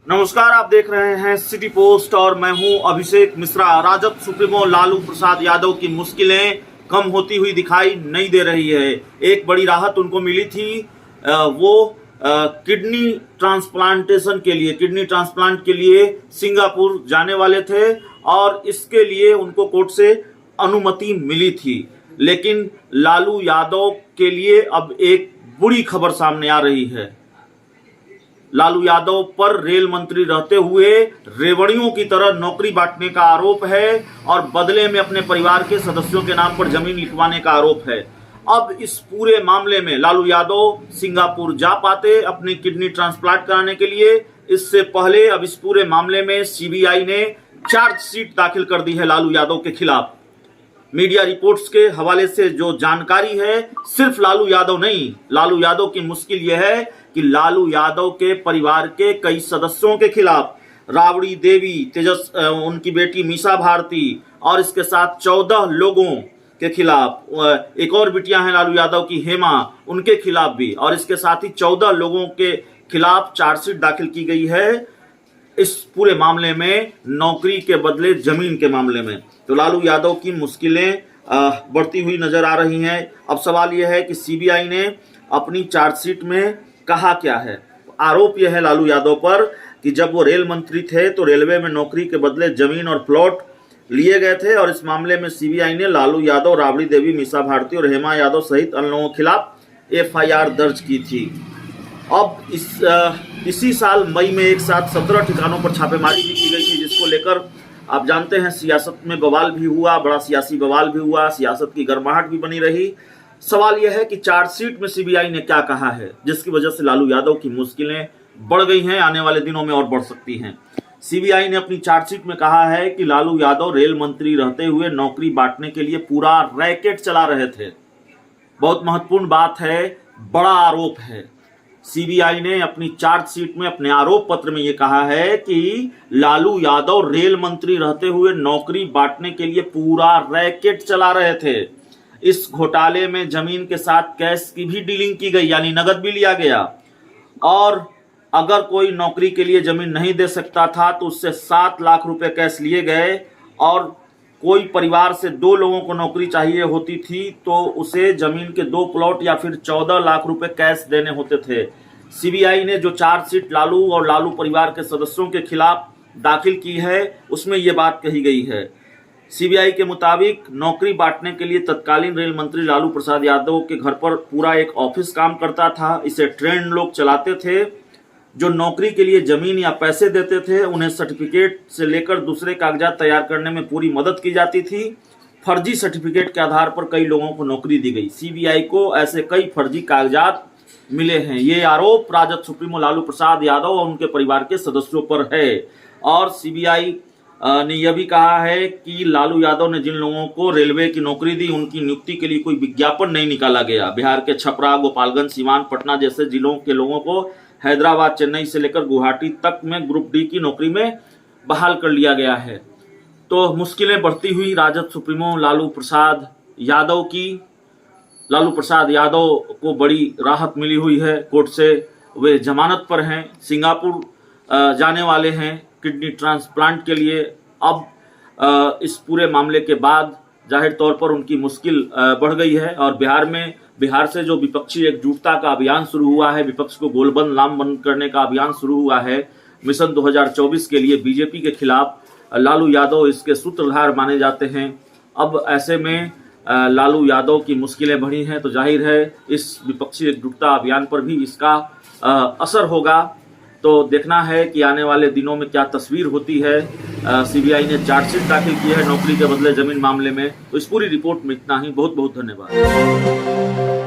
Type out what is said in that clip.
नमस्कार, आप देख रहे हैं सिटी पोस्ट और मैं हूं अभिषेक मिश्रा। राजद सुप्रीमो लालू प्रसाद यादव की मुश्किलें कम होती हुई दिखाई नहीं दे रही है। एक बड़ी राहत उनको मिली थी, वो किडनी ट्रांसप्लांटेशन के लिए, किडनी ट्रांसप्लांट के लिए सिंगापुर जाने वाले थे और इसके लिए उनको कोर्ट से अनुमति मिली थी। लेकिन लालू यादव के लिए अब एक बुरी खबर सामने आ रही है। लालू यादव पर रेल मंत्री रहते हुए रेवड़ियों की तरह नौकरी बांटने का आरोप है और बदले में अपने परिवार के सदस्यों के नाम पर जमीन लिखवाने का आरोप है। अब इस पूरे मामले में लालू यादव सिंगापुर जा पाते अपनी किडनी ट्रांसप्लांट कराने के लिए। इससे पहले अब इस पूरे मामले में सीबीआई ने चार्जशीट दाखिल कर दी है लालू यादव के खिलाफ। मीडिया रिपोर्ट्स के हवाले से जो जानकारी है, सिर्फ लालू यादव नहीं, लालू यादव की मुश्किल यह है कि लालू यादव के परिवार के कई सदस्यों के खिलाफ, राबड़ी देवी, तेजस, उनकी बेटी मीसा भारती और इसके साथ 14 लोगों के खिलाफ, एक और बिटियां हैं लालू यादव की, हेमा, उनके खिलाफ भी, और इसके साथ ही 14 लोगों के खिलाफ चार्जशीट दाखिल की गई है इस पूरे मामले में, नौकरी के बदले जमीन के मामले में। तो लालू यादव की मुश्किलें बढ़ती हुई नजर आ रही हैं। अब सवाल यह है कि सीबीआई ने अपनी चार्जशीट में कहा क्या है। आरोप यह है लालू यादव पर कि जब वो रेल मंत्री थे तो रेलवे में नौकरी के बदले जमीन और प्लॉट लिए गए थे और इस मामले में सीबीआई ने लालू यादव, राबड़ी देवी, मीसा भारती और हेमा यादव सहित अन्य लोगों के खिलाफ एफआईआर दर्ज की थी। अब इसी साल मई में एक साथ 17 ठिकानों पर छापेमारी भी की गई थी, जिसको लेकर आप जानते हैं सियासत में बवाल भी हुआ, बड़ा सियासी बवाल भी हुआ, सियासत की गर्माहट भी बनी रही। सवाल यह है कि चार्जशीट में सीबीआई ने क्या कहा है, जिसकी वजह से लालू यादव की मुश्किलें बढ़ गई हैं, आने वाले दिनों में और बढ़ सकती हैं। सीबीआई ने अपनी चार्जशीट में कहा है कि लालू यादव रेल मंत्री रहते हुए नौकरी बांटने के लिए पूरा रैकेट चला रहे थे। बहुत महत्वपूर्ण बात है, बड़ा आरोप है। सीबीआई ने अपनी चार्जशीट में, अपने आरोप पत्र में यह कहा है कि लालू यादव रेल मंत्री रहते हुए नौकरी बांटने के लिए पूरा रैकेट चला रहे थे। इस घोटाले में जमीन के साथ कैश की भी डीलिंग की गई, यानी नगद भी लिया गया, और अगर कोई नौकरी के लिए जमीन नहीं दे सकता था तो उससे 7 लाख रुपए कैश लिए गए, और कोई परिवार से 2 लोगों को नौकरी चाहिए होती थी तो उसे जमीन के 2 प्लॉट या फिर 14 लाख रुपए कैश देने होते थे। सीबीआई ने जो चार्जशीट लालू और लालू परिवार के सदस्यों के खिलाफ दाखिल की है उसमें यह बात कही गई है। सीबीआई के मुताबिक नौकरी बांटने के लिए तत्कालीन रेल मंत्री लालू प्रसाद यादव के घर पर पूरा एक ऑफिस काम करता था। इसे ट्रेंड लोग चलाते थे। जो नौकरी के लिए जमीन या पैसे देते थे उन्हें सर्टिफिकेट से लेकर दूसरे कागजात तैयार करने में पूरी मदद की जाती थी। फर्जी सर्टिफिकेट के आधार पर कई लोगों को नौकरी दी गई। सीबीआई को ऐसे कई फर्जी कागजात मिले हैं। ये आरोप राजद सुप्रीमो लालू प्रसाद यादव और उनके परिवार के सदस्यों पर है। और सीबीआई ने यह भी कहा है कि लालू यादव ने जिन लोगों को रेलवे की नौकरी दी उनकी नियुक्ति के लिए कोई विज्ञापन नहीं निकाला गया। बिहार के छपरा, गोपालगंज, सीवान, पटना जैसे जिलों के लोगों को हैदराबाद, चेन्नई से लेकर गुवाहाटी तक में ग्रुप डी की नौकरी में बहाल कर लिया गया है। तो मुश्किलें बढ़ती हुई राजद सुप्रीमो लालू प्रसाद यादव की। लालू प्रसाद यादव को बड़ी राहत मिली हुई है कोर्ट से, वे जमानत पर हैं, सिंगापुर जाने वाले हैं किडनी ट्रांसप्लांट के लिए। अब इस पूरे मामले के बाद जाहिर तौर पर उनकी मुश्किल बढ़ गई है और बिहार से जो विपक्षी एकजुटता का अभियान शुरू हुआ है, विपक्ष को गोलबंद लामबंद करने का अभियान शुरू हुआ है मिशन 2024 के लिए बीजेपी के खिलाफ, लालू यादव इसके सूत्रधार माने जाते हैं। अब ऐसे में लालू यादव की मुश्किलें बढ़ी हैं तो जाहिर है इस विपक्षी एकजुटता अभियान पर भी इसका असर होगा। तो देखना है कि आने वाले दिनों में क्या तस्वीर होती है। सीबीआई ने चार्जशीट दाखिल की है नौकरी के बदले जमीन मामले में। तो इस पूरी रिपोर्ट में इतना ही। बहुत बहुत धन्यवाद।